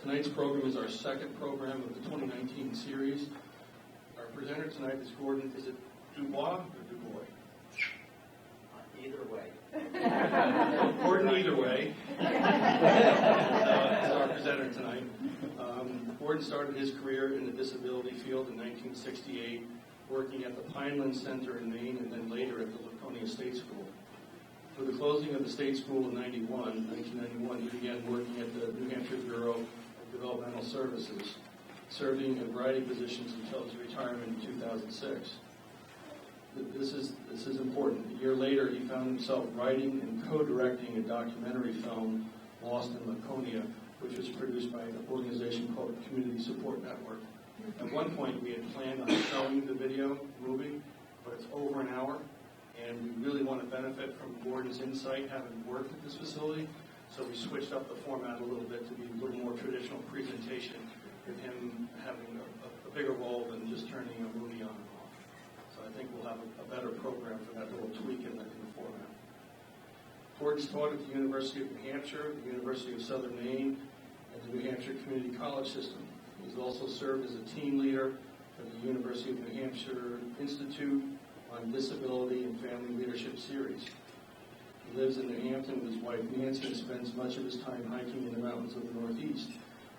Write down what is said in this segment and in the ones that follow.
Tonight's program is our second program of the 2019 series. Our presenter tonight is Gordon. Is it Dubois or Dubois? Either way. Gordon either way is our presenter tonight. Gordon started his career in the disability field in 1968, working at the Pineland Center in Maine and then later at the Laconia State School. For the closing of the state school in 1991, he began working at the New Hampshire Bureau of Developmental Services, serving in a variety of positions until his retirement in 2006. This is important. A year later, he found himself writing and co-directing a documentary film, Lost in Laconia, which was produced by an organization called Community Support Network. At one point, we had planned on showing the movie, but it's over an hour, and we really want to benefit from Gordon's insight, having worked at this facility, so we switched up the format a little bit to be a little more traditional presentation, with him having a bigger role than just turning a movie on and off. So I think we'll have a better program for that little tweak in the format. Gordon's taught at the University of New Hampshire, the University of Southern Maine, and the New Hampshire Community College System. He's also served as a team leader at the University of New Hampshire Institute on Disability and Family Leadership Series. He lives in New Hampton with his wife Nancy and spends much of his time hiking in the mountains of the Northeast.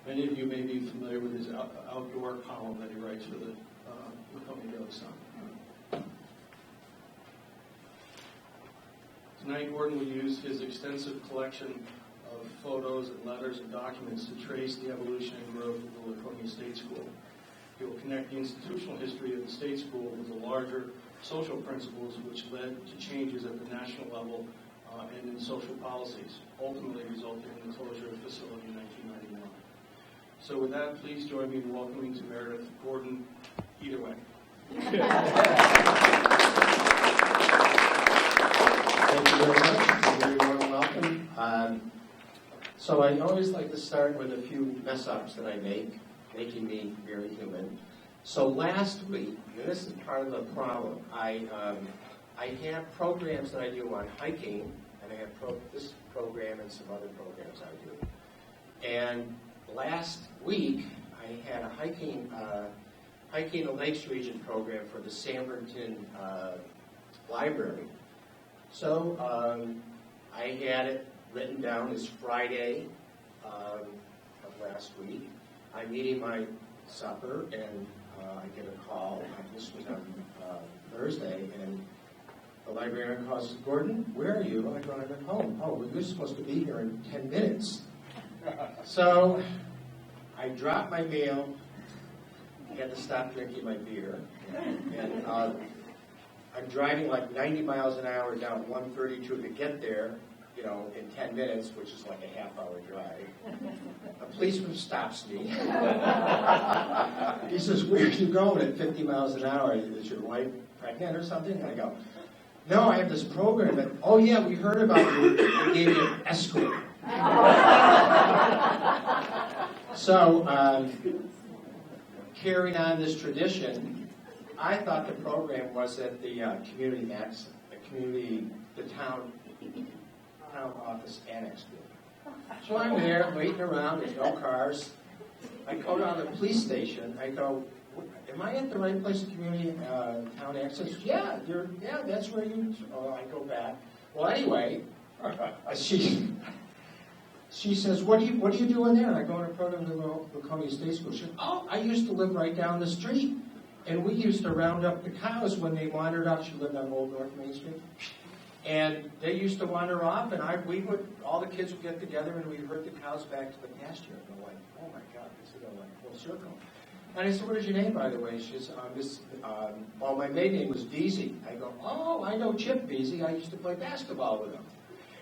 Many of you may be familiar with his outdoor column that he writes for the Laconia Daily Sun. Tonight, Gordon will use his extensive collection of photos and letters and documents to trace the evolution and growth of the Laconia State School. He will connect the institutional history of the state school with the larger social principles which led to changes at the national level and in social policies, ultimately resulting in the closure of the facility in 1991. So with that, please join me in welcoming to Meredith Gordon either way. Thank you very much. A very warm welcome. So I always like to start with a few mess-ups that I make, making me very human. So last week, and this is part of the problem, I have programs that I do on hiking, and I have this program and some other programs I do. And last week, I had a hiking the Lakes Region program for the Sanbornton Library. So I had it written down as Friday of last week. I'm eating my supper, and I get a call. This was on Thursday, and the librarian calls, Gordon, where are you? I go, I'm at home. Oh, well, you're supposed to be here in 10 minutes. So I dropped my meal. I had to stop drinking my beer. And I'm driving like 90 miles an hour down 132 to get there, in 10 minutes, which is like a half-hour drive. A policeman stops me. He says, where are you going at 50 miles an hour? Is your wife pregnant or something? And I go, no, I have this program. And, oh, yeah, we heard about you. They gave you an escort. So, carrying on this tradition, I thought the program was at the town office annex building. So I'm there, waiting around, there's no cars. I go down to the police station, I go, am I at the right place in community town access? Yeah, that's where you, I go back. Well, anyway, she says, what are you doing there? And I go in a program to the Laconia State School. She said, oh, I used to live right down the street. And we used to round up the cows when they wandered off. She lived on Old North Main Street. And they used to wander off, and all the kids would get together, and we'd herd the cows back to the pasture. And they're like, oh my God, this is like full circle. And I said, what is your name, by the way? She says, well, my maiden name was Beasy. I go, oh, I know Chip Beasy. I used to play basketball with him.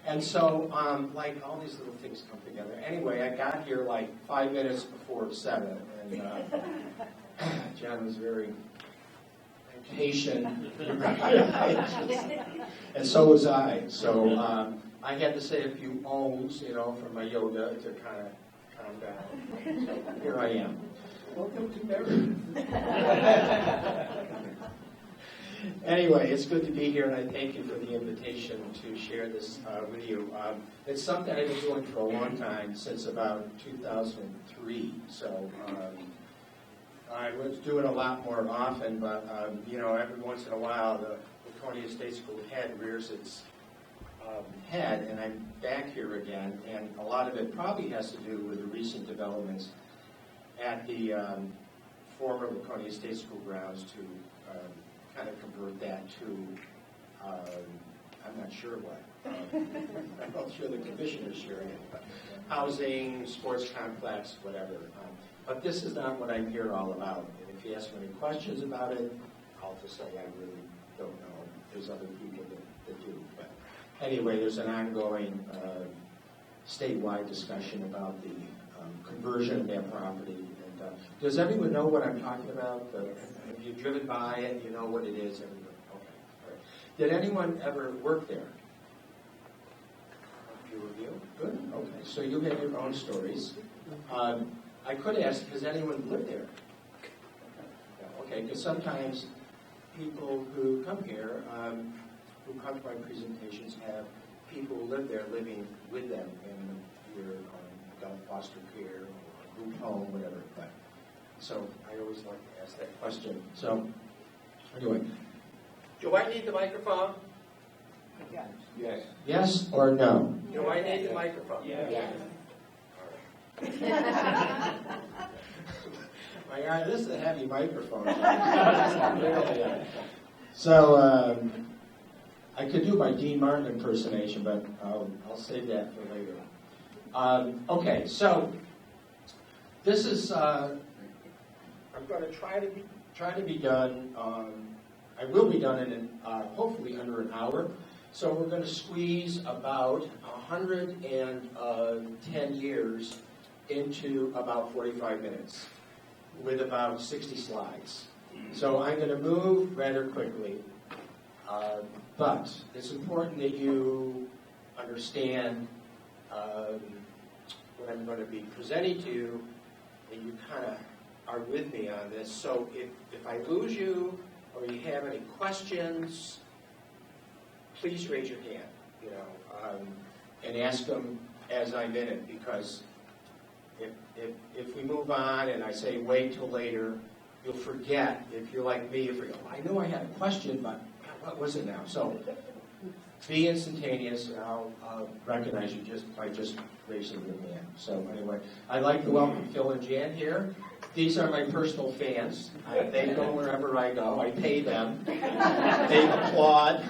And so, like, all these little things come together. Anyway, I got here like 5 minutes before 7, and John was very patient, and so was I. So I had to say a few ohms, from my yoga to kind of calm down. So here I am. Welcome to Meredith. anyway, it's good to be here, and I thank you for the invitation to share this with you. It's something I've been doing for a long time, since about 2003. So I was doing a lot more often, but every once in a while, the Laconia State School head rears its head, and I'm back here again. And a lot of it probably has to do with the recent developments at the former Laconia State School grounds to kind of convert that to, I'm not sure what. I'm not sure the commissioner's sharing it, but housing, sports complex, whatever. But this is not what I'm here all about. And if you ask me any questions about it, I'll just say I really don't know. There's other people that do. But anyway, there's an ongoing statewide discussion about the conversion of that property. And does everyone know what I'm talking about? Have you driven by it? You know what it is? Everyone? Okay. All right. Did anyone ever work there? A few of you? Good. Okay. So you have your own stories. I could ask, has anyone lived there? Okay, because sometimes people who come here, who come to my presentations, have people who live there living with them in either adult foster care or group home, whatever. So I always like to ask that question. So anyway, do I need the microphone? Yes. Yes or no? Do I need the microphone? Yes. My God, this is a heavy microphone. So I could do my Dean Martin impersonation, but I'll save that for later. Okay, so this is I'm going to try to be done. I will be done in hopefully under an hour. So we're going to squeeze about 110 years into about 45 minutes with about 60 slides. So I'm going to move rather quickly, but it's important that you understand what I'm going to be presenting to you, and you kind of are with me on this. So if I lose you or you have any questions, please raise your hand, and ask them as I'm in it, because if we move on and I say wait till later, you'll forget. If you're like me, you forget, I know I had a question, but what was it now? So be instantaneous, and I'll recognize you just by just raising your hand. So anyway, I'd like to welcome Phil and Jan here. These are my personal fans. They go wherever I go. I pay them. They applaud.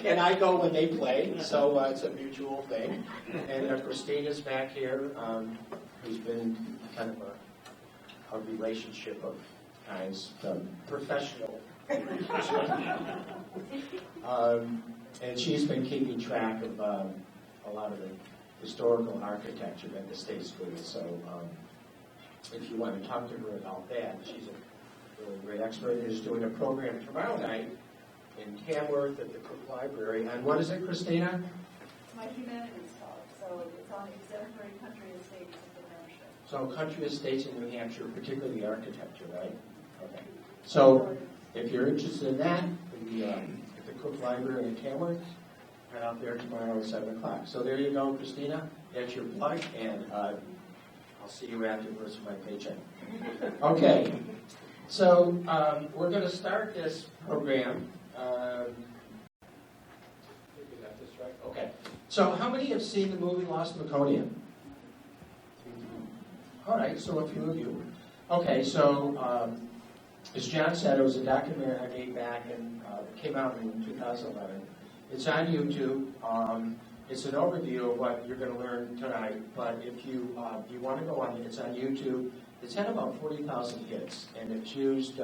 And I go when they play, so it's a mutual thing. And Christina's back here, who's been kind of a relationship of kinds, professional. And she's been keeping track of a lot of the historical architecture at the state school. So if you want to talk to her about that, she's a really great expert. Who's doing a program tomorrow night in Tamworth at the Cook Library. And what is it, Christina? My humanities talk. So it's on exemplary country estates in New Hampshire. So country estates in New Hampshire, particularly architecture, right? Okay. So if you're interested in that, at the Cook Library in Tamworth, head out there tomorrow at 7 o'clock. So there you go, Christina. That's your plug, and I'll see you afterwards for my paycheck. Okay. So we're going to start this program. We got this right. Okay. So how many have seen the movie Lost Laconia? All right, so a few of you. Okay, so as John said, it was a documentary I made back and it came out in 2011. It's on YouTube. It's an overview of what you're going to learn tonight, but if you want to go on, it's on YouTube. It's had about 40,000 hits, and it's used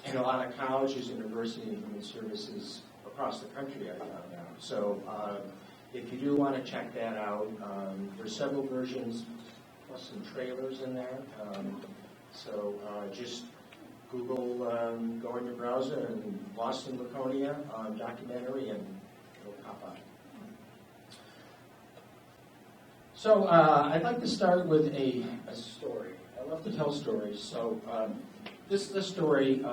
in a lot of colleges, universities, and human services across the country, I found out. So if you do want to check that out, there's several versions, plus some trailers in there. So just Google, go in your browser, and Lost in Laconia documentary, and it'll pop up. So I'd like to start with a story. I love to tell stories. So this story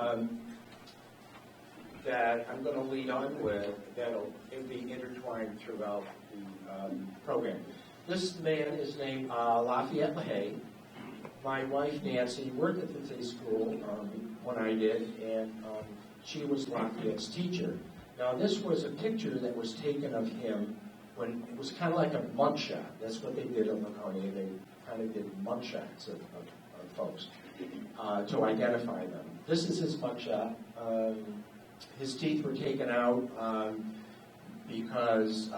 that I'm going to lead on with that'll be intertwined throughout the program. This man is named Lafayette LaHaye. My wife Nancy worked at the school when I did, and she was Lafayette's teacher. Now this was a picture that was taken of him when it was kind of like a mugshot. That's what they did in Laconia. They kind of did mugshots of folks to identify them. This is his mugshot. His teeth were taken out because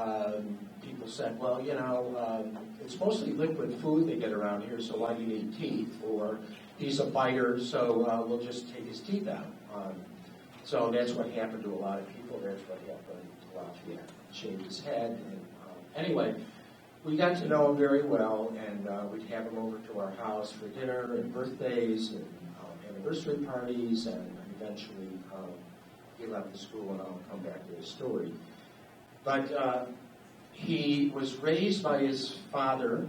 people said, well, you know, it's mostly liquid food they get around here, so why do you need teeth? Or he's a biter, so we'll just take his teeth out. So that's what happened to a lot of people. That's what happened to Lafayette. Shaved his head. And, anyway, we got to know him very well, and we'd have him over to our house for dinner and birthdays and anniversary parties, and eventually he left the school, and I'll come back to his story. But he was raised by his father.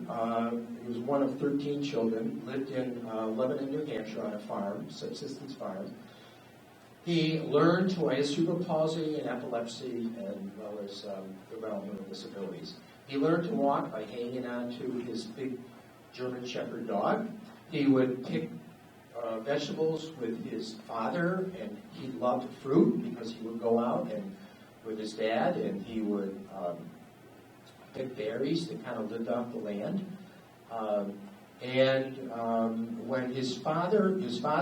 He was one of 13 children, lived in Lebanon, New Hampshire on a farm, subsistence farm. He learned he has cerebral palsy and epilepsy, as well as developmental disabilities. He learned to walk by hanging on to his big German Shepherd dog. He would pick vegetables with his father, and he loved fruit because he would go out and with his dad, and he would pick berries that kind of lived off the land. When his father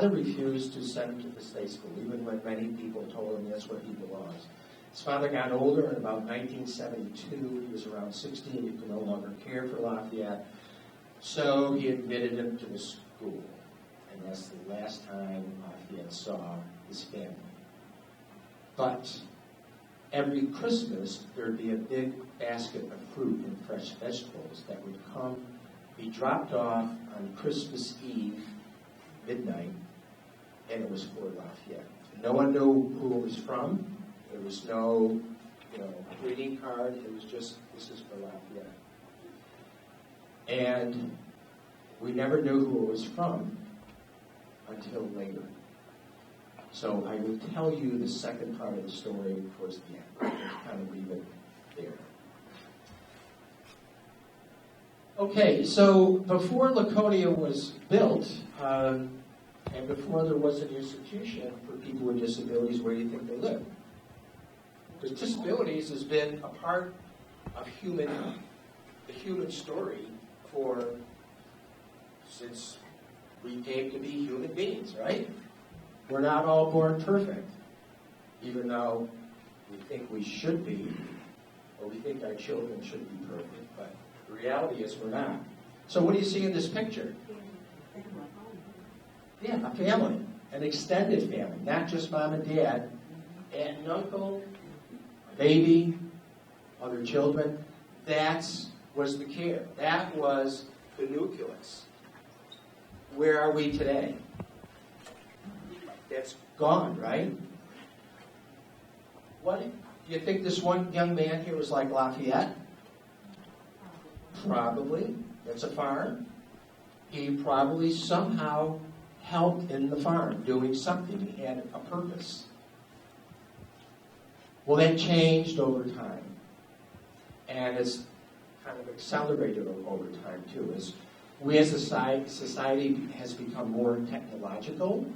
refused to send him to the state school, even when many people told him that's where he belongs. His father got older in about 1972. He was around 16. He could no longer care for Lafayette. So he admitted him to the school. And that's the last time Lafayette saw his family. But every Christmas, there'd be a big basket of fruit and fresh vegetables that would be dropped off on Christmas Eve, midnight, and it was for Lafayette. No one knew who it was from. There was no, greeting card. It was just, this is for Lafayette. And we never knew who it was from until later. So I will tell you the second part of the story towards the end. I'll just kind of leave it there. Okay, so before Laconia was built, and before there was an institution for people with disabilities, where do you think they lived? Because disabilities has been a part of the human story since we came to be human beings, right? We're not all born perfect, even though we think we should be, or we think our children should be perfect, but the reality is we're not. So what do you see in this picture? Yeah, a family, an extended family, not just mom and dad, aunt and uncle, baby, other children. That was the care. That was the nucleus. Where are we today? That's gone, right? What do you think this one young man here was like Lafayette? Probably. It's a farm. He probably somehow helped in the farm, doing something. He had a purpose. Well, that changed over time. And it's kind of accelerated over time, too. As we as a society has become more technological,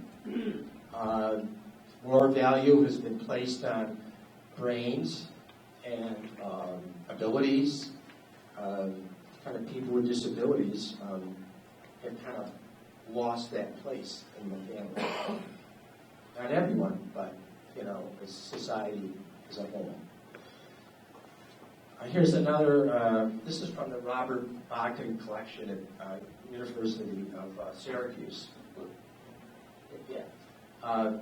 more value has been placed on brains and abilities. Kind of people with disabilities have kind of lost that place in the family. Not everyone, but, as society as a whole. Here's another, this is from the Robert Bogdan collection at University of Syracuse. Yeah.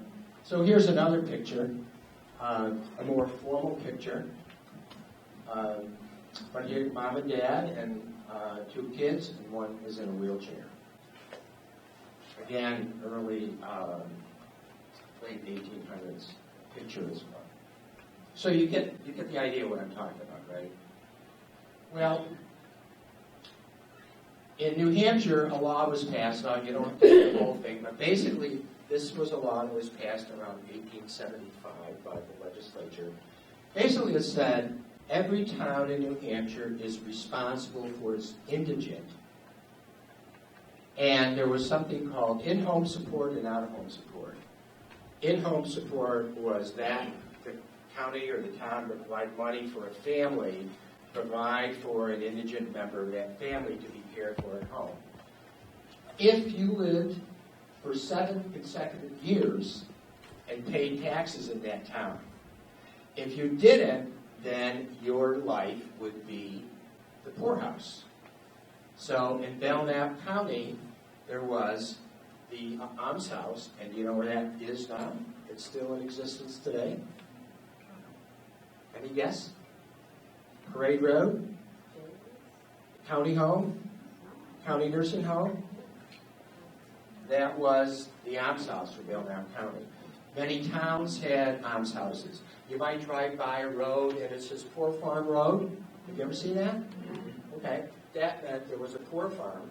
So here's another picture, a more formal picture. But here, mom and dad and 2 kids, and one is in a wheelchair. Again, early, late 1800s picture as well. So you get the idea what I'm talking about, right? Well, in New Hampshire, a law was passed. Now, you don't have to do the whole thing, but basically, this was a law that was passed around 1875 by the legislature. Basically, it said every town in New Hampshire is responsible for its indigent. And there was something called in-home support and out-of-home support. In-home support was that the county or the town would provide money for a family, provide for an indigent member of that family to be cared for at home. If you lived for 7 consecutive years and paid taxes in that town, if you didn't, then your life would be the poorhouse. So in Belknap County, there was the almshouse, and do you know where that is now? It's still in existence today. Any guess? Parade Road? County home? County nursing home? That was the almshouse for Belknap County. Many towns had almshouses. You might drive by a road and it says Poor Farm Road. Have you ever seen that? Okay. That meant there was a poor farm,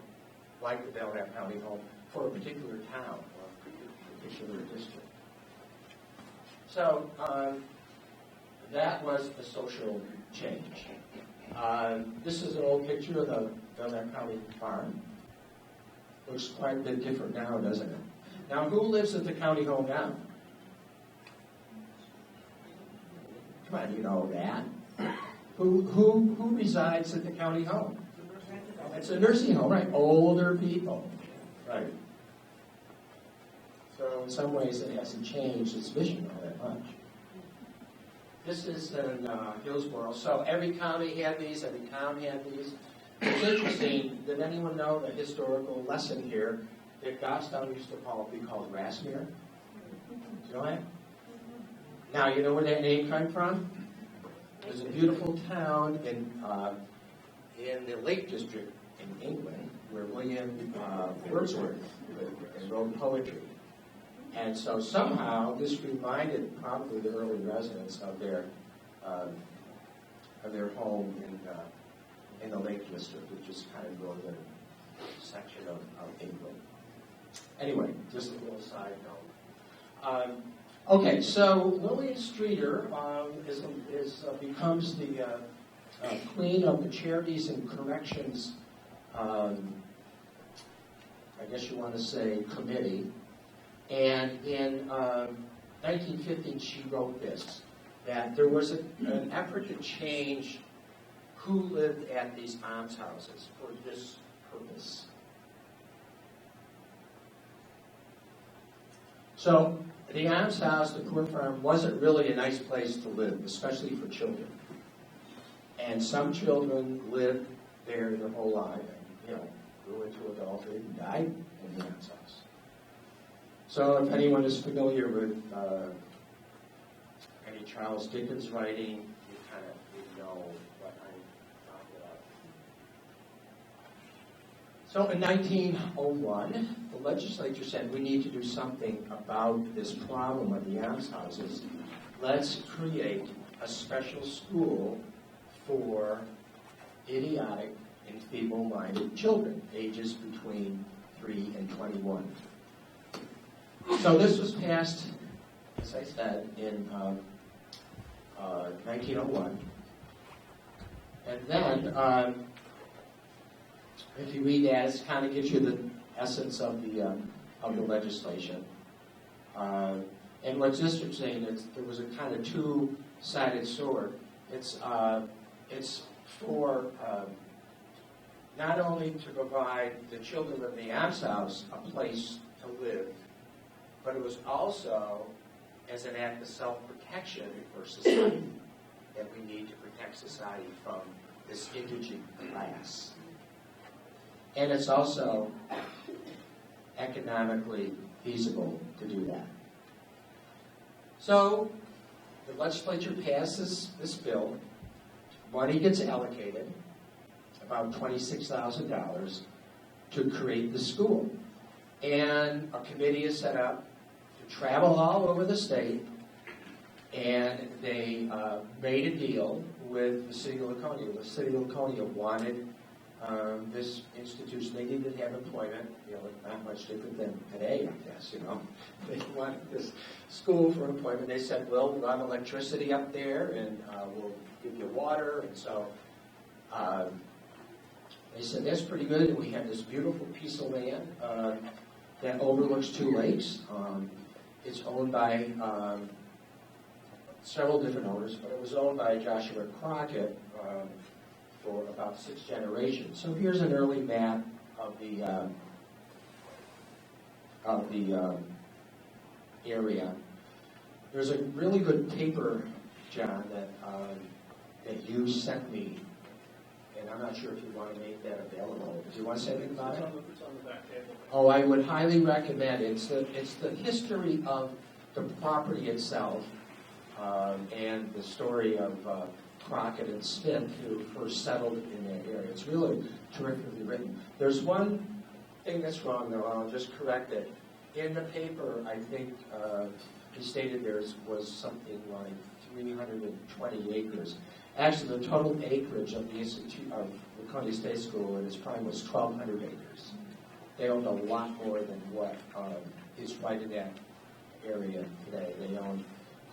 like the Belknap County home, for a particular town or a particular district. So that was a social change. This is an old picture of the Belknap County farm. Looks quite a bit different now, doesn't it? Now, who lives at the county home now? Come on, you know that. Who resides at the county home? It's a nursing home, right? Older people, right? So in some ways, it hasn't changed its vision all that much. This is in Hillsborough. So every county had these, every town had these. It's interesting. Did anyone know the historical lesson here that Goffstown used to be called Grassmere? Do you know that? Now, you know where that name came from? It was a beautiful town in the Lake District in England where William Wordsworth lived and wrote poetry. And so somehow this reminded probably the early residents of their home in the Lake District, which is kind of northern section of England. Anyway, just a little side note. Okay, so Lillian Streeter becomes the queen of the Charities and Corrections, I guess you want to say, committee. And in 1915, she wrote this, that there was an effort to change who lived at these almshouses for this purpose. So the almshouse, the poor farm, wasn't really a nice place to live, especially for children. And some children lived there their whole life, and grew into adulthood and died in the almshouse. So if anyone is familiar with any Charles Dickens writing, you kind of know what I'm talking about. So in 1901, the legislature said we need to do something about this problem of the almshouses. Let's create a special school for idiotic and feeble-minded children, ages between 3 and 21. So this was passed, as I said, in 1901. And then, if you read that, it kind of gives you the essence of the legislation. And what's interesting is there was a kind of two-sided sword. It's for not only to provide the children of the almshouse a place to live, but it was also as an act of self-protection for society, that we need to protect society from this indigent class. And it's also economically feasible to do that. So the legislature passes this bill. Money gets allocated, about $26,000, to create the school. And a committee is set up to travel all over the state, and they made a deal with the city of Laconia. The city of Laconia wanted This institution, they didn't have employment, not much different than today, I guess, They wanted this school for employment. They said, well, we'll have electricity up there, and we'll give you water. And so they said, that's pretty good. And we have this beautiful piece of land that overlooks two lakes. It's owned by several different owners, but it was owned by Joshua Crockett for about 6 generations. So here's an early map of the area. There's a really good paper, John, that you sent me, and I'm not sure if you want to make that available. Do you want to say anything about it? It's on the back table. Oh, I would highly recommend it. It's the history of the property itself, and the story of Crockett and Smith, who first settled in that area. It's really terrifically written. There's one thing that's wrong, though. I'll just correct it. In the paper, I think he stated there was something like 320 acres. Actually, the total acreage of the Institute of Laconia State School at its prime was 1,200 acres. They owned a lot more than what is right in that area today. They own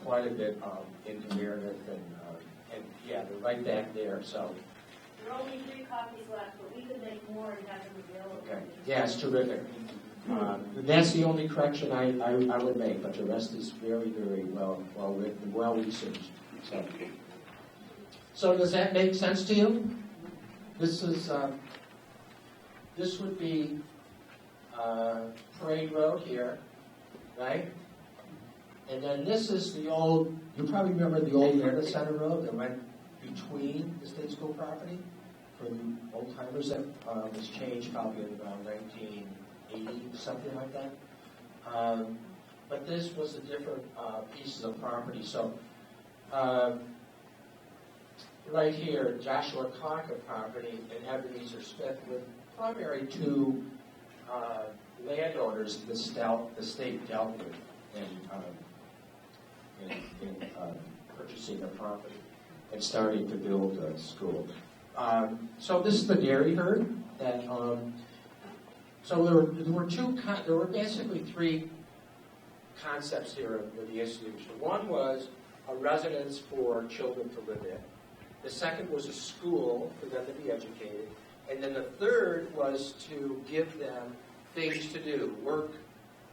quite a bit in Meredith, and yeah, they're right back there. So There are only 3 copies left, but we could make more and have them available. okay, yeah, it's terrific. That's the only correction I would make, but the rest is very, very well written, well researched. So does that make sense to you? This would be Parade Road here, right? And then this is the old, you probably remember the old Meredith Center Road that went between the state school property for the old timers. That was changed probably in around 1980, something like that. But this was the different pieces of property. So right here, Joshua Crockett property and Ebenezer Smith were primary 2 landowners the state dealt with in purchasing the property and starting to build a school. So this is the dairy herd. That so there were basically 3 concepts here with the institution. One was a residence for children to live in. The second was a school for them to be educated. And then the third was to give them things to do,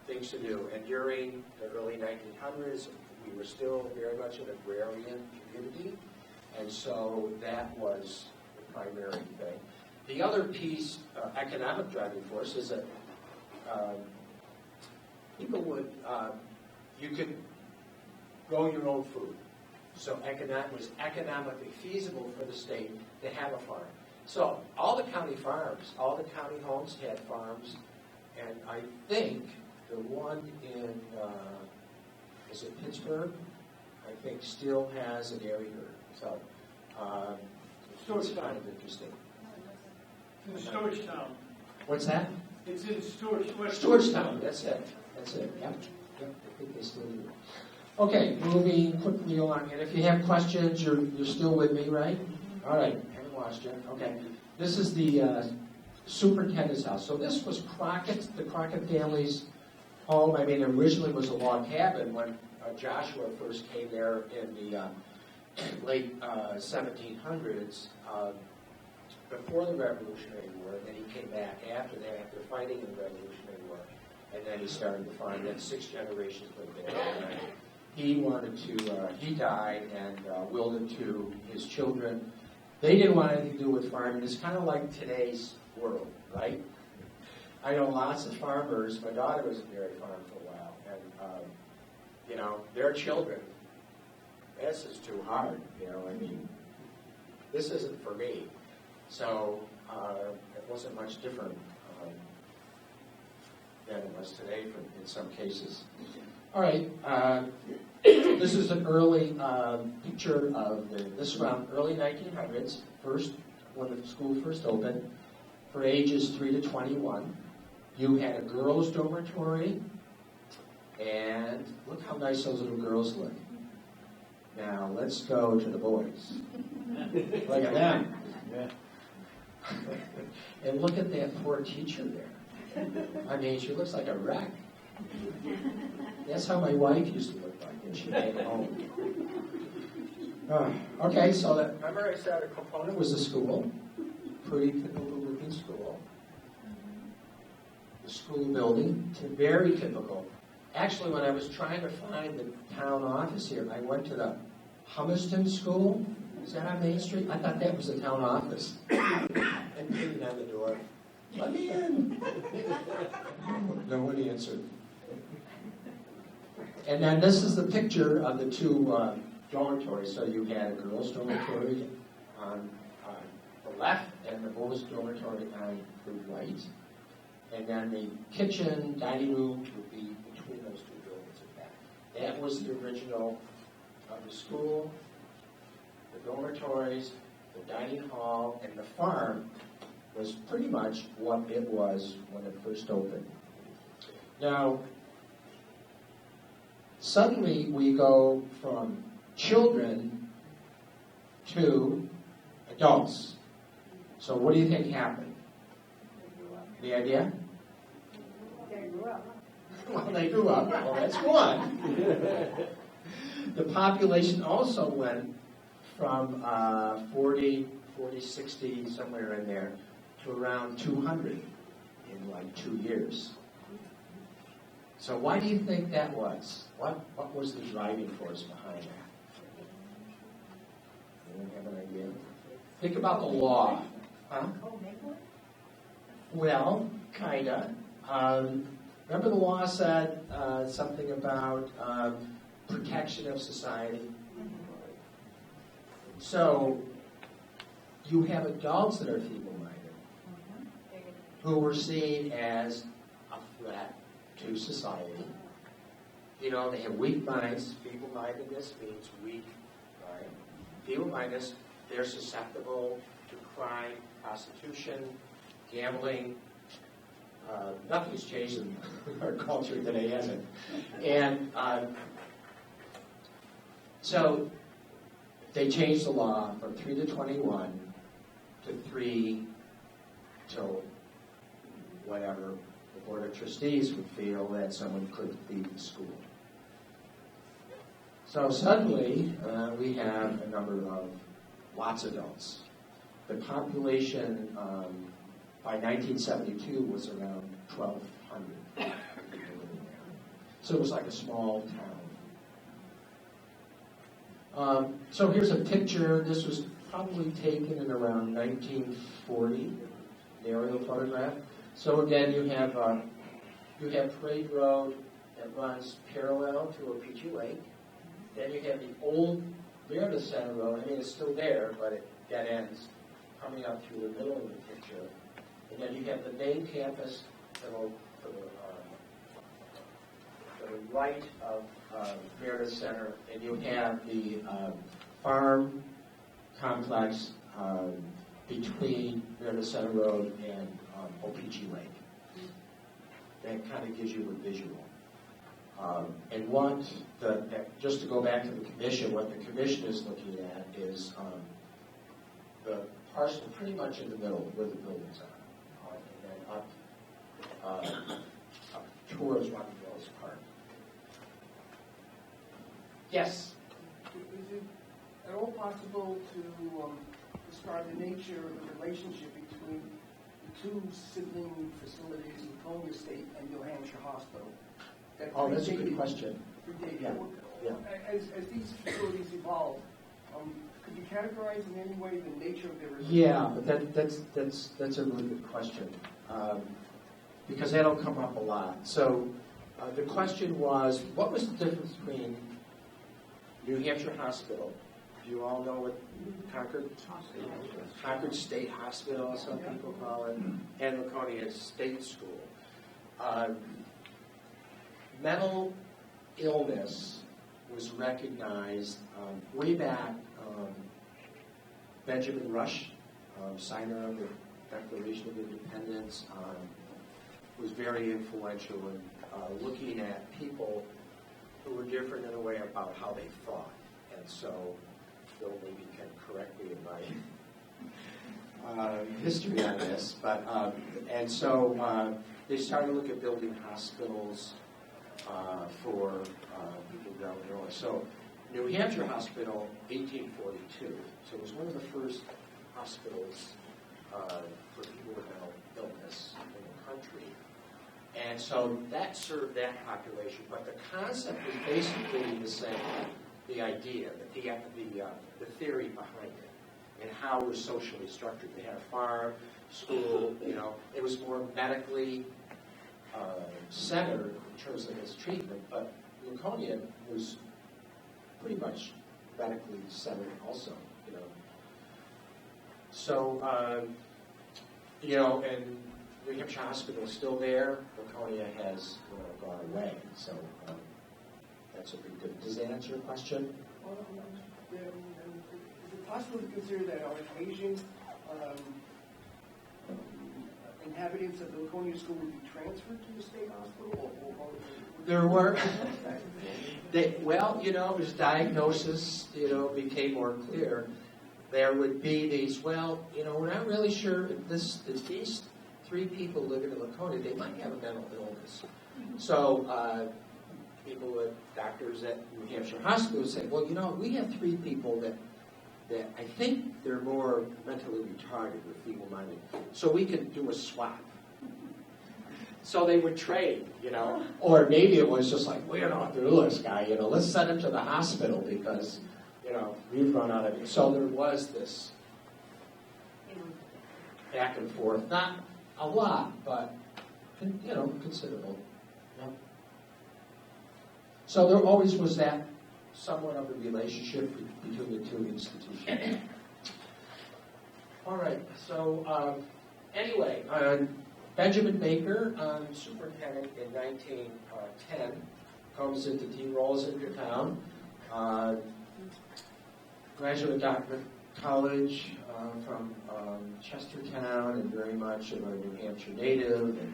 things to do. And during the early 1900s, we were still very much an agrarian community. And so that was the primary thing. The other piece, economic driving force, is that people would, you could grow your own food. So it was economically feasible for the state to have a farm. So all the county farms, all the county homes had farms, and I think the one in, is it Pittsburgh? I think still has a dairy herd. So it's kind of interesting. In Stewartstown. What's that? It's in Stewartstown, that's it. Yep. I think they still do. Okay, moving quickly along. And if you have questions, you're still with me, right? All right, haven't lost you. Okay. This is the superintendent's house. So this was the Crockett family's home. I mean, it originally was a log cabin when Joshua first came there in the late 1700s, before the Revolutionary War. And then he came back after that, after fighting in the Revolutionary War. And then he started the farm. Then 6 generations lived there. And he died and willed it to his children. They didn't want anything to do with farming. It's kind of like today's world, right? I know lots of farmers. My daughter was a dairy farm for a while, and their children. This is too hard. I mean, this isn't for me. So it wasn't much different than it was today in some cases. All right. This is an early picture of this around early 1900s, when the school first opened, for ages 3 to 21. You had a girls' dormitory, and look how nice those little girls look. Now let's go to the boys. Look at them. And look at that poor teacher there. I mean, she looks like a wreck. That's how my wife used to look like when she came home. Okay, so remember I said a component was the school, pretty typical looking school. The school building, very typical. Actually, when I was trying to find the town office here, I went to the Hummerston School. Is that on Main Street? I thought that was the town office. And beating on the door. Let me in. No one answered. And then this is the picture of the two dormitories. So you had a girls' dormitory on the left and the boys' dormitory on the right. And then the kitchen, dining room would be between those two buildings in back. That was the original of the school, the dormitories, the dining hall, and the farm was pretty much what it was when it first opened. Now, suddenly we go from children to adults. So what do you think happened? Any idea? They grew up. Well, they grew up. Well, that's one. The population also went from 40, 60, somewhere in there, to around 200 in like 2 years. So why do you think that was? What was the driving force behind that? Anyone have an idea? Think about the law. Huh? Oh, Maywood? Well, kinda. Remember the law said something about protection of society? So you have adults that are feeble-minded who were seen as a threat to society. You know, they have weak minds. Feeble-mindedness means weak mind. Feeble-mindedness, they're susceptible to crime, prostitution, gambling. Nothing's changed in our culture today, has it? And so they changed the law from 3 to 21 to 3 till whatever the Board of Trustees would feel that someone could leave the school. So suddenly we have a number of lots of adults. The population by 1972 was around 1,200. So it was like a small town. So here's a picture. This was probably taken in around 1940, the aerial photograph. So again, you have Parade Road that runs parallel to Opeechee Lake. Then you have the old Meredith Center Road. I mean, it's still there, but it dead ends coming up through the middle of the picture. And then you have the main campus to the right of Meredith Center, and you have the farm complex between Meredith Center Road and Opeechee Lake. That kind of gives you a visual. And just to go back to the commission, what the commission is looking at is the parcel pretty much in the middle where the buildings are, and then up towards Rocky Mills Park. Yes? Is it at all possible to describe the nature of the relationship between the two sibling facilities, Laconia State and New Hampshire Hospital? That's a good question. Yeah. As these facilities evolve, could you categorize in any way the nature of their relationship? Yeah, but that's a really good question, because that'll come up a lot. So the question was, what was the difference between New Hampshire Hospital? Do you all know what Concord State Hospital, some people call it, and Laconia State School? Mental illness was recognized way back. Benjamin Rush, signer of the Declaration of Independence, was very influential in looking at people who were different in a way about how they thought. And so Phil maybe can correct me history on this, but and so they started to look at building hospitals for people down in Illinois. So New Hampshire Hospital, 1842. So it was one of the first hospitals for people with mental illness in the country. And so that served that population, but the concept was basically the same. The idea, the theory behind it, and how it was socially structured. They had a farm, school, it was more medically centered in terms of its treatment, but Laconia was pretty much medically centered also, So, and New Hampshire Hospital is still there. Laconia has gone away, so that's a big difference. Does that answer your question? Is it possible to consider that on occasion inhabitants of the Laconia school would be transferred to the state hospital? There were, as diagnosis, became more clear, there would be these, we're not really sure if these three people living in Laconia, they might have a mental illness. So people, doctors at New Hampshire Hospital say, we have three people that I think they're more mentally retarded or feeble-minded, so we can do a swap. So they would trade, or maybe it was just like, we don't know what to do with this guy, let's send him to the hospital because, we've run out of it. So there was this back and forth, not a lot, but, considerable. Yeah. So there always was that somewhat of a relationship between the two institutions. All right, so anyway, Benjamin Baker, superintendent in 1910, comes into rolls into town. Graduate doctorate college from Chestertown, and very much of a New Hampshire native. And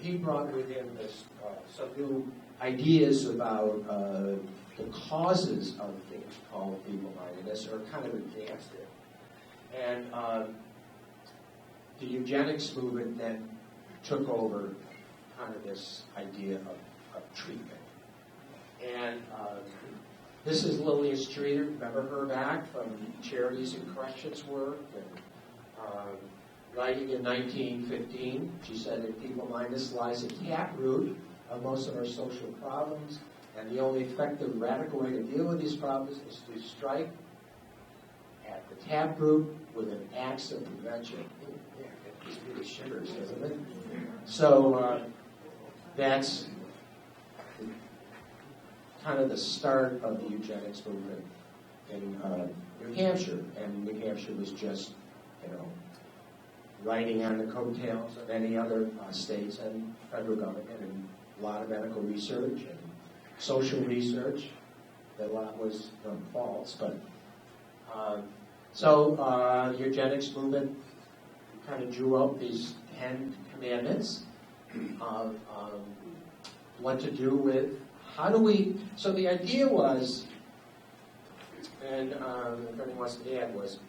he brought with him some new ideas about the causes of things called feeble-mindedness, or kind of advanced it. And the eugenics movement then took over kind of this idea of treatment. And this is Lillian Streeter, remember her back from Charities and Corrections work, and writing in 1915, she said that feeble-mindedness lies at taproot of most of our social problems, and the only effective radical way to deal with these problems is to strike at the taproot with an axe of prevention. Yeah, it just really shivers, doesn't it? So that's kind of the start of the eugenics movement in New Hampshire, and New Hampshire was just, riding on the coattails of any other states and federal government, and a lot of medical research and social research. A lot was false, but so eugenics movement kind of drew up these 10 commandments of what to do with. How do we? So the idea was, and if anyone wants to add, was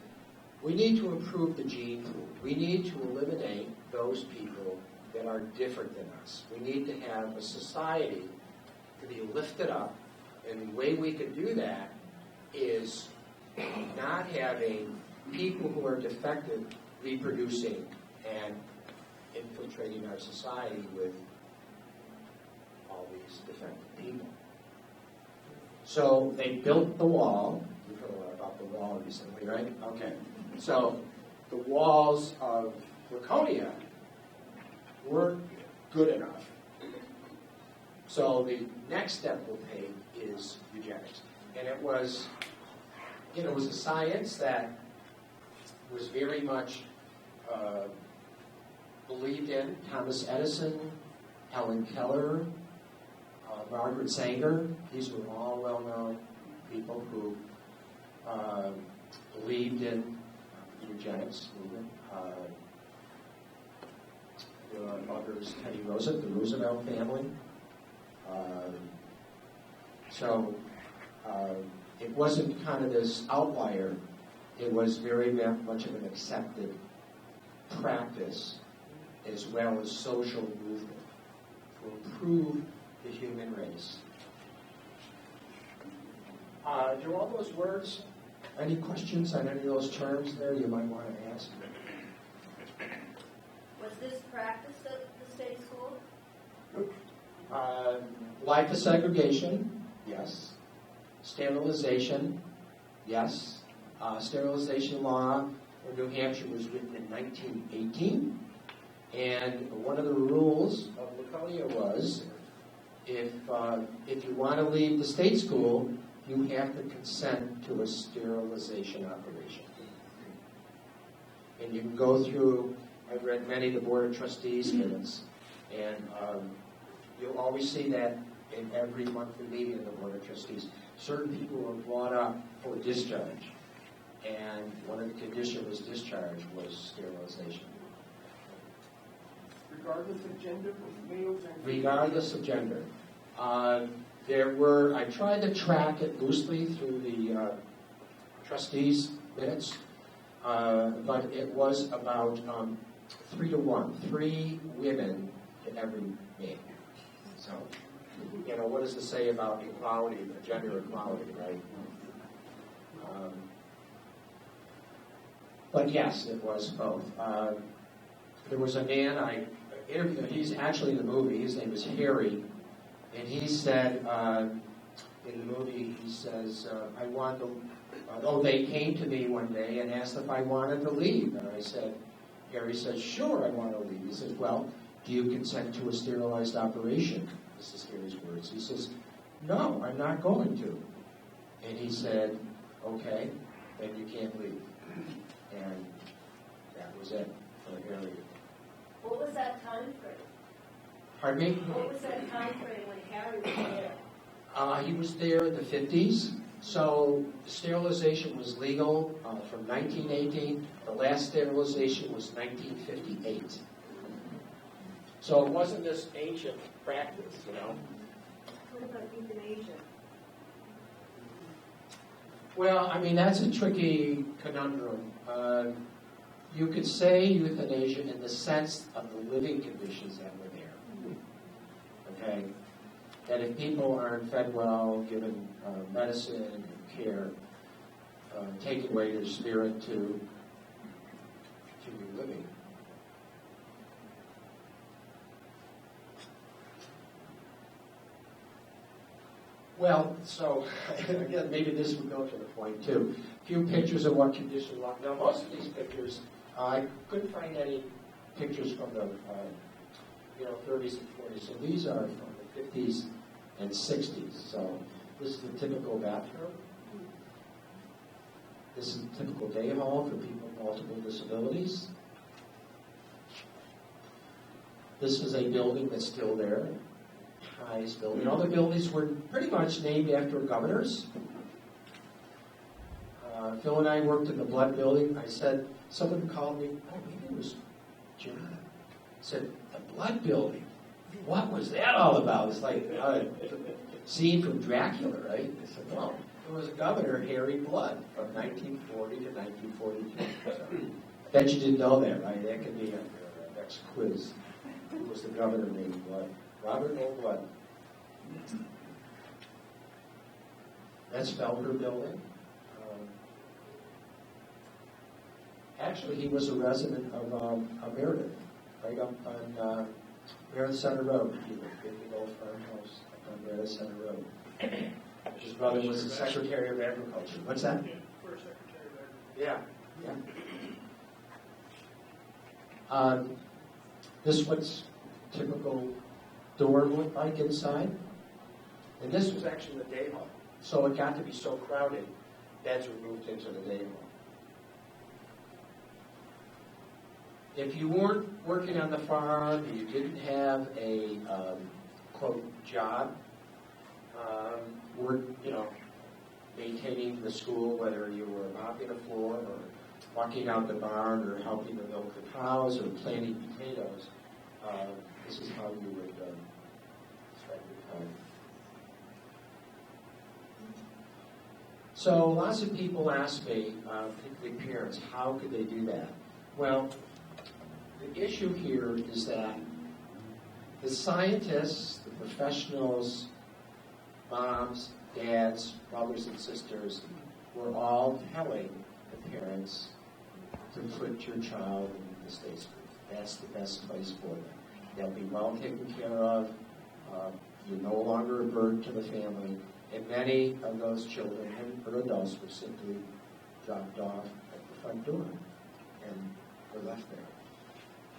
we need to improve the gene pool. We need to eliminate those people that are different than us. We need to have a society to be lifted up, and the way we can do that is not having people who are defective reproducing and infiltrating our society with all these defective people. So they built the wall. You've heard a lot about the wall recently, right? Okay. So the walls of Laconia weren't good enough. So the next step we'll take is eugenics. And it was a science that was very much believed in. Thomas Edison, Helen Keller, Margaret Sanger, these were all well-known people who believed in the eugenics movement. There are others, Teddy Roosevelt, the Roosevelt family. So it wasn't kind of this outlier it was very much of an accepted practice as well as social movement to improve the human race. Do all those words, any questions on any of those terms there you might want to ask? Was this practiced at the state school? Life of segregation, yes. Sterilization, yes. Sterilization law in New Hampshire was written in 1918, and one of the rules of Laconia was if you want to leave the state school, you have to consent to a sterilization operation. And you can go through, I've read many of the Board of Trustees minutes, and you'll always see that in every monthly meeting of the Board of Trustees. Certain people were brought up for discharge, and one of the conditions was discharge was sterilization. Regardless of gender, both males and females? Regardless of gender. I tried to track it loosely through the trustees' minutes, but it was about 3 to 1, 3 women to every man. So, what does it say about equality, gender equality, right? But yes, it was both. There was a man I interviewed, he's actually in the movie, his name is Harry, and he said, in the movie, he says, they came to me one day and asked if I wanted to leave. And Harry said, sure, I want to leave. He says, well, do you consent to a sterilized operation? This is Harry's words. He says, no, I'm not going to. And he said, okay, then you can't leave. And that was it for Harry. What was that time frame? Pardon me? What was that time frame when Harry was there? He was there in the 50s. So sterilization was legal from 1918. The last sterilization was 1958. So it wasn't this ancient practice, What about euthanasia? Well, that's a tricky conundrum. You could say euthanasia in the sense of the living conditions that were there. Okay? That if people aren't fed well, given medicine and care, taking away their spirit to be living. Well, so, again, maybe this would go to the point, too. A few pictures of what condition law. Now, most of these pictures, I couldn't find any pictures from the 30s and 40s. So these are from the 50s and 60s. So this is the typical bathroom. This is a typical day hall for people with multiple disabilities. This is a building that's still there. Highest building. All the buildings were pretty much named after governors. Phil and I worked in the blood building. Someone called me, maybe it was John. Said, the blood building? What was that all about? It's like a scene from Dracula, right? I said, well, there was a governor, Harry Blood, from 1940 to 1942. So, I bet you didn't know that, right? That could be on your next quiz. Who was the governor named Blood? Robert O. Blood. That's Felker Building. Actually, he was a resident of Meredith, right up on Meredith Center Road. He lived in the old farmhouse up on Meredith Center Road. His brother was the Secretary of Agriculture. What's that? Yeah, first Secretary of Agriculture. Yeah. This is what's typical door looked like inside. And this was actually the day hall. So it got to be so crowded, beds were moved into the day hall. If you weren't working on the farm, you didn't have a, quote, job, maintaining the school, whether you were mopping the floor or walking out the barn or helping to milk the cows or planting potatoes, this is how you would spend your time. So lots of people ask me, particularly parents, how could they do that? Well, the issue here is that the scientists, the professionals, moms, dads, brothers and sisters, were all telling the parents to put your child in the state school. That's the best place for them. They'll be well taken care of. You're no longer a burden to the family. And many of those children or adults were simply dropped off at the front door and were left there.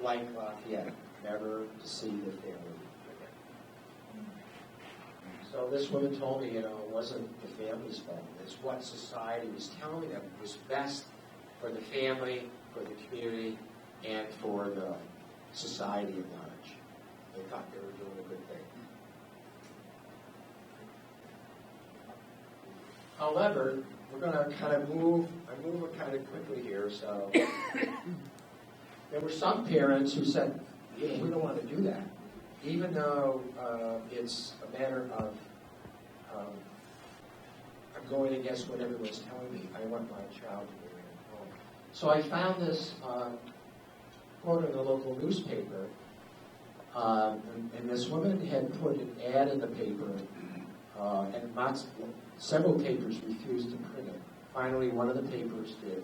Like Lafayette, never to see the family again. So this woman told me, it wasn't the family's fault. It's what society was telling them was best for the family, for the community, and for the society at large. They thought they were doing a good thing. However, we're going to kind of move kind of quickly here. So there were some parents who said, yeah, we don't want to do that. Even though it's a matter of I'm going against what everyone's telling me. I want my child to be at home. So I found this quote in the local newspaper, and this woman had put an ad in the paper, and several papers refused to print it. Finally, one of the papers did,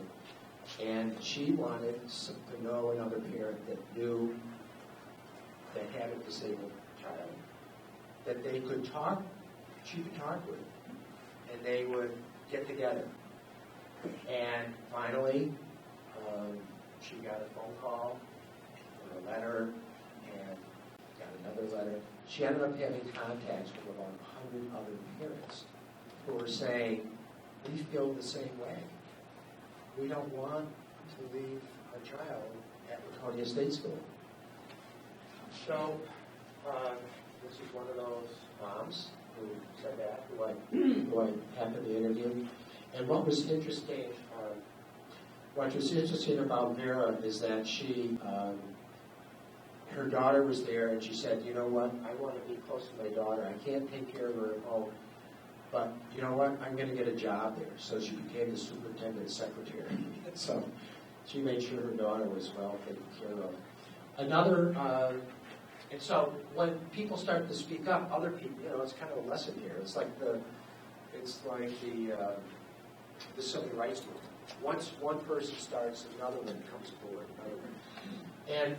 and she wanted to know another parent that knew that had a disabled child, that they could talk, she could talk with, and they would get together. And finally, she got a phone call or a letter and got another letter. She ended up having contacts with about 100 other parents who were saying, we feel the same way. We don't want to leave our child at Laconia State School. So, this is one of those moms who said that, who I happened to interview. And what was interesting about Vera is that she, her daughter was there, and she said, you know what, I want to be close to my daughter. I can't take care of her at home, but you know what, I'm going to get a job there. So she became the superintendent's secretary. So she made sure her daughter was well taken care of. And so when people start to speak up, other people, it's kind of a lesson here. It's like the civil rights movement. Once one person starts, another one comes aboard. And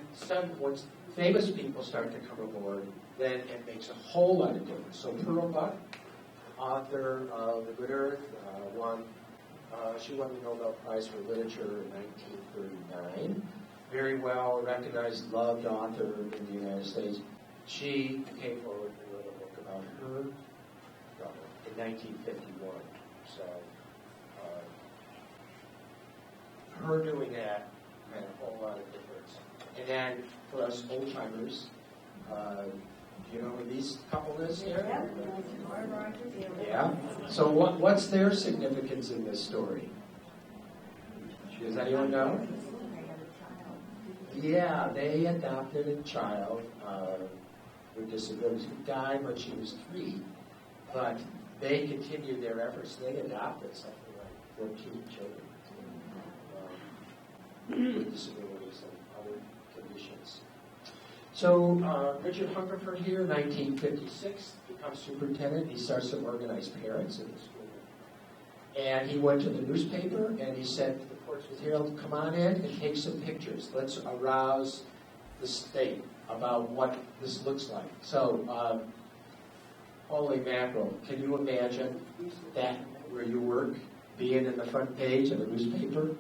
once famous people start to come aboard, then it makes a whole lot of difference. So Pearl Buck, author of The Good Earth, she won the Nobel Prize for Literature in 1939. Very well recognized, loved author in the United States. She came forward and wrote a book about her brother in 1951. So her doing that made a whole lot of difference. And then for us old-timers, do you know who these couple is here? Yeah. So what's their significance in this story? Does anyone know? Yeah, they adopted a child with disabilities who died when she was 3, but they continued their efforts. They adopted something like 14 children with disabilities and other conditions. So Richard Hungerford here, 1956, becomes superintendent. He starts to organize parents in the school. And he went to the newspaper and he said to the Portsmouth Herald, come on in and take some pictures. Let's arouse the state about what this looks like. So, holy mackerel, can you imagine that where you work, being in the front page of the newspaper?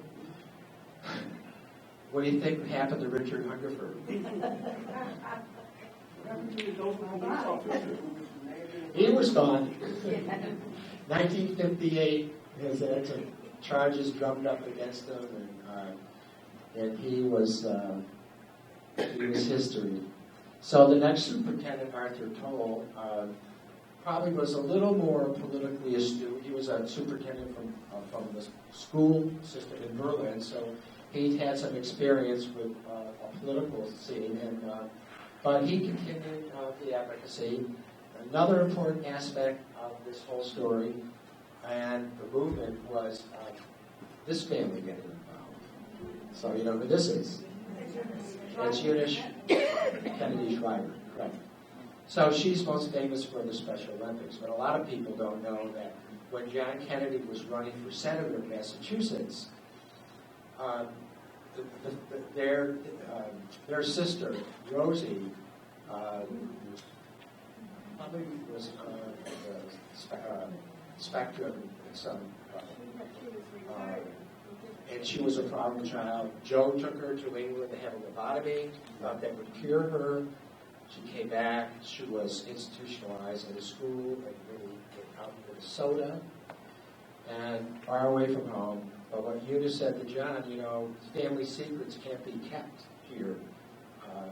What do you think happened to Richard Hungerford? He was gone. 1958, his charges drummed up against him, and he was history. So the next superintendent, Arthur Toll, probably was a little more politically astute. He was a superintendent from the school system in Berlin, so he had some experience with a political scene, but he continued the advocacy. Another important aspect of this whole story And the movement was this family getting involved. So you know who this is? It's Eunice Kennedy Shriver, correct. So she's most famous for the Special Olympics, but a lot of people don't know that when John Kennedy was running for senator of Massachusetts, their sister, Rosie, probably was spectrum in some, and she was a problem child. Joe took her to England to have a lobotomy, thought that would cure her. She came back. She was institutionalized at a school out in Minnesota and far away from home. But what Eunice said to John, you know, family secrets can't be kept here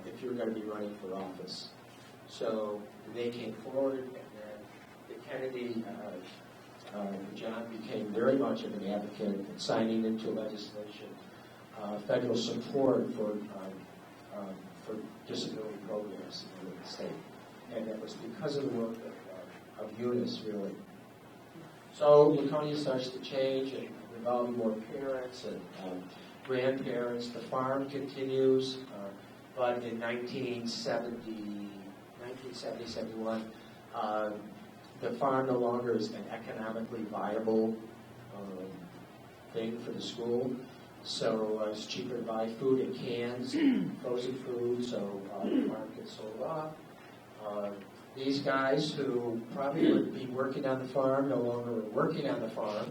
if you're going to be running for office. So they came forward, and then the Kennedy, John became very much of an advocate in signing into legislation federal support for disability programs in the state. And that was because of the work of Eunice, really. So Laconia starts to change and involving more parents and grandparents. The farm continues, but in 1970, 71, the farm no longer is an economically viable thing for the school. So it's cheaper to buy food in cans, frozen food, so the farm gets sold off. These guys who probably would be working on the farm no longer are working on the farm.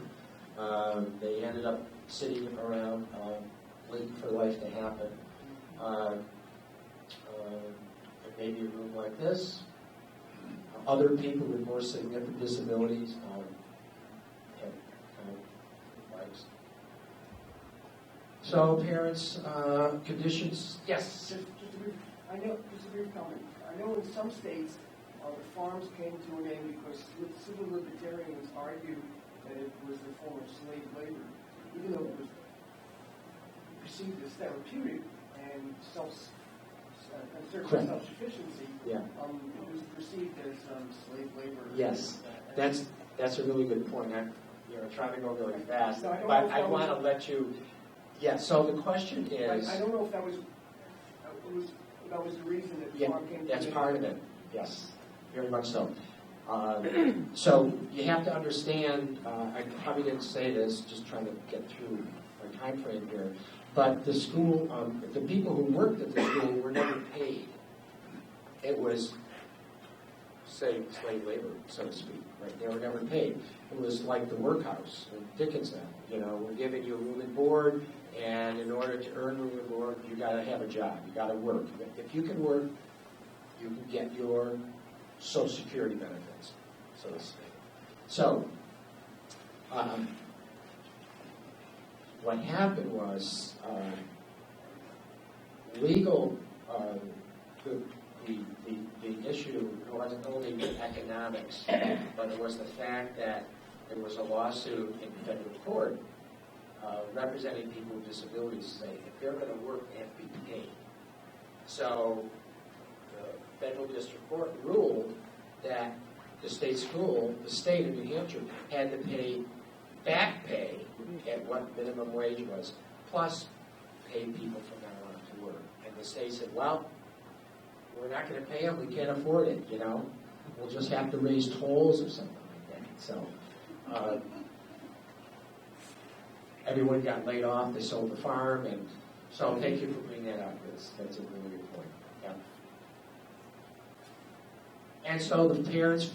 They ended up sitting around waiting for life to happen. Maybe a room like this. Other people with more significant disabilities have lives. So parents, conditions, yes? Just a brief comment. I know in some states, the farms came to an end because civil libertarians argued that it was a form of slave labor, even though it was perceived as therapeutic and certain self-sufficiency. Yeah. It was perceived as slave labor. Yes, that's a really good point. I'm trying to go really fast, No, but I want to let you. Yeah. So the question is. I don't know if that was the reason that the farm came to an end. That's part of it. Yes, very much so. So you have to understand. I probably didn't say this. Just trying to get through my time frame here. But the school, the people who worked at the school were never paid. It was, say, slave labor, so to speak. Right? They were never paid. It was like the workhouse in Dickinson. You know, we're giving you room and board, and in order to earn room and board, you got to have a job. You got to work. If you can work, you can get your Social Security benefits, so to speak. So, what happened was legal. The issue wasn't only with economics, but it was the fact that there was a lawsuit in federal court representing people with disabilities saying if they're going to work, they have to be paid. So the federal district court ruled that the state school, the state of New Hampshire, had to pay back pay at what minimum wage was, plus pay people from now on to work. And the state said, well, we're not going to pay them. We can't afford it, you know. We'll just have to raise tolls or something like that. So everyone got laid off. They sold the farm. And so thank you for bringing that up. That's a really good point. Yeah. And so the parents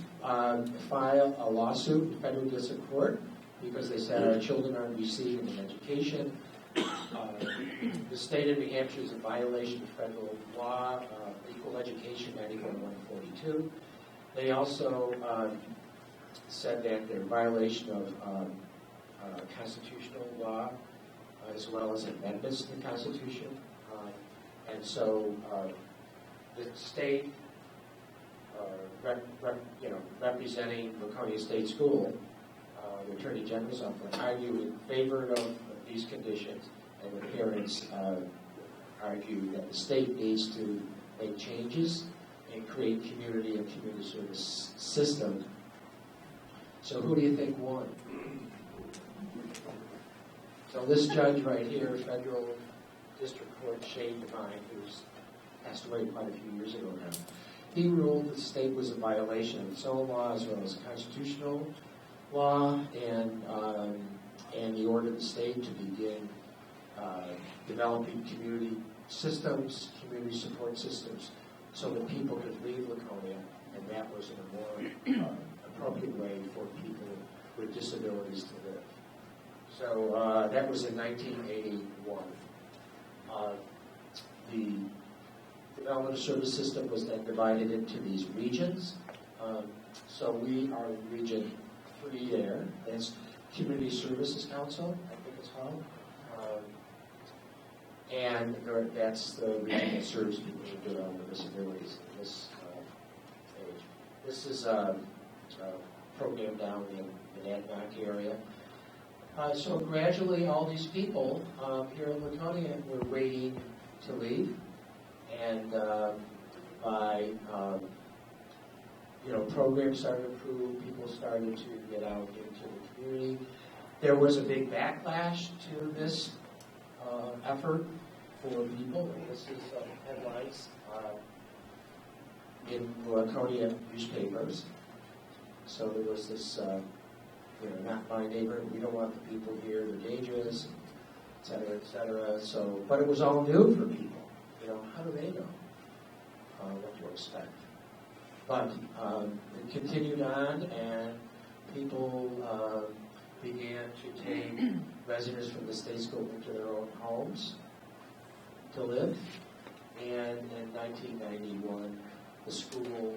filed a lawsuit in federal district court because they said our children aren't receiving an education. The state of New Hampshire is a violation of federal law, Equal Education 91-142. They also said that they're in violation of constitutional law as well as amendments to the Constitution. And so the state, representing Laconia State School, the Attorney General's office, argued in favor of these conditions, and the parents argue that the state needs to make changes and create community and community service system So who do you think won? So this judge right here, Federal District Court Shane Devine, who's passed away quite a few years ago now, he ruled the state was a violation of its own law as well as constitutional law, and he ordered the state to begin developing community systems, community support systems, so that people could leave Laconia, and that was in a more appropriate way for people with disabilities to live. So that was in 1981. The development of service system was then divided into these regions. So we are in Region 3 there. That's Community Services Council, I think it's called. And that's the region that serves people with developmental disabilities in this age. This is a program down in the Antioch area. So gradually all these people here in Laconia were waiting to leave. And by programs started to improve, people started to get out into the community. There was a big backlash to this effort for people. And this is headlines in Laconia newspapers. So there was this, not my neighbor. We don't want the people here. They're dangerous, et cetera, et cetera. So, but it was all new for people. How do they know what to expect? But it continued on, and people began to take residents from the state school into their own homes to live. And in 1991, the school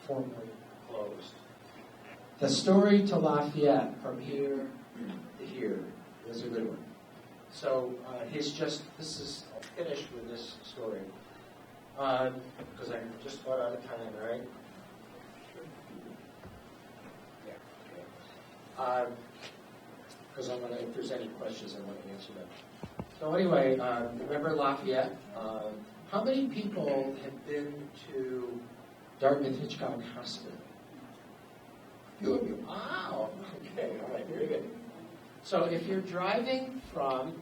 formally closed. The story to Lafayette from here to here is a good one. So this is finished with this story. Because I'm just about out of time, right? Yeah. Because if there's any questions, I want to answer them. So anyway, remember Lafayette? How many people have been to Dartmouth Hitchcock Hospital? A few of you. Wow. Okay. All right. Very good. So if you're driving from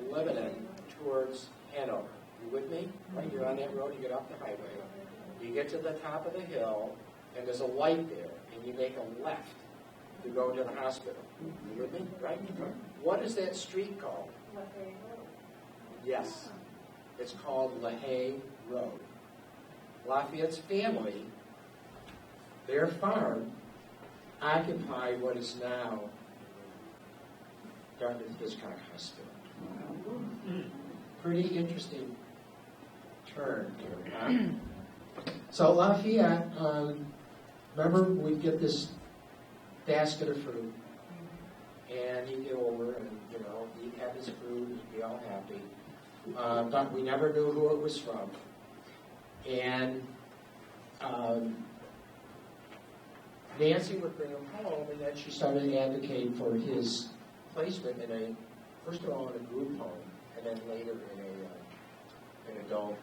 Lebanon towards Hanover, you with me? Right, you're on that road, you get off the highway, you get to the top of the hill, and there's a light there, and you make a left to go to the hospital. You with me? Right? What is that street called? LaHaye Road. Yes. It's called LaHaye Road. Lafayette's family, their farm, occupied what is now Dartmouth Hitchcock Hospital. Pretty interesting turn here. Huh? So Lafayette, remember we'd get this basket of fruit, and he'd get over, and he'd have his fruit, he'd be all happy. But we never knew who it was from. And Nancy would bring him home, and then she started to advocate for his placement first of all in a group home, and then later in an adult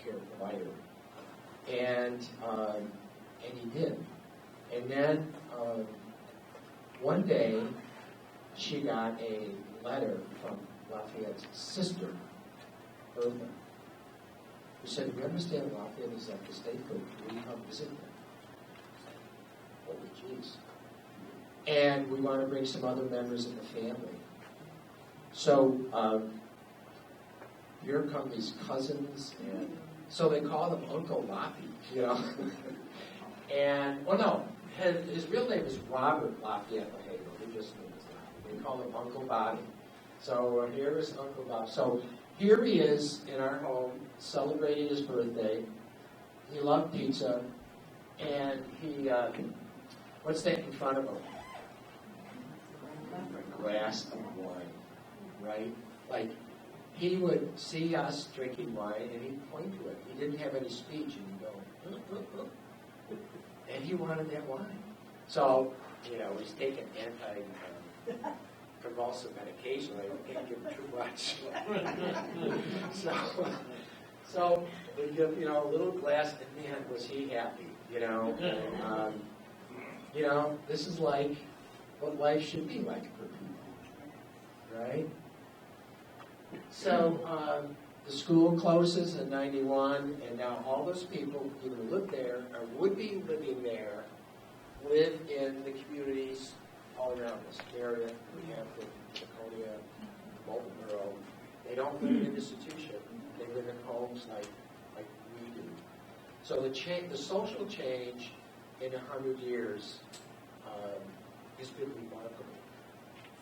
care provider. And he did. And then one day she got a letter from Lafayette's sister, Bertha, who said, "We understand Lafayette is at the state, but can we come visit them?" Holy jeez. And we want to bring some other members of the family. So here come these cousins, and so they call him Uncle Laffy, And, his real name is Robert Lafayette LaHaye. He just named his Laffy. They call him Uncle Bobby. So here is Uncle Bob. So here he is in our home celebrating his birthday. He loved pizza, and he, what's that in front of him? A glass of wine, right? Like, he would see us drinking wine, and he'd point to it. He didn't have any speech, and he'd go, and he wanted that wine. So, he's taking anti-convulsive medication. I can't give him too much. so we give, a little glass, and man, was he happy, You know, this is like what life should be like for people, right? So the school closes in '91, and now all those people who either live there or would be living there live in the communities all around us. Meredith, Hampton, Laconia, Molten Borough. They don't live in an institution. They live in homes like we do. So the social change in 100 years has been remarkable.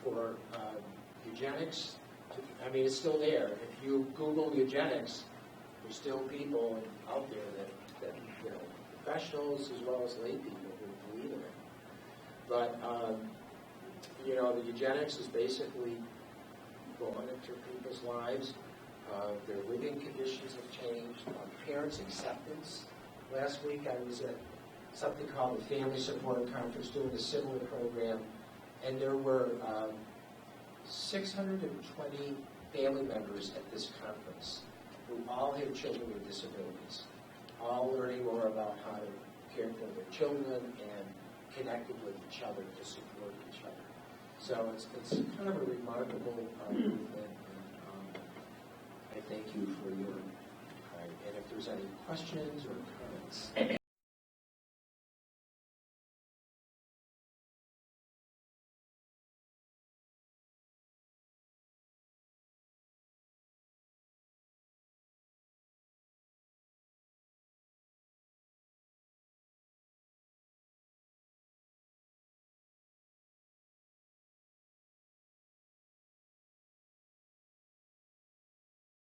For eugenics, it's still there. If you Google eugenics, there's still people out there that professionals as well as lay people who believe in it. But the eugenics is basically going into people's lives. Their living conditions have changed. Parents' acceptance. Last week I was at something called the Family Support Conference doing a similar program, and there were 620 family members at this conference who all had children with disabilities, all learning more about how to care for their children and connecting with each other to support each other. So it's kind of a remarkable movement, and I thank you for your time. And if there's any questions or comments.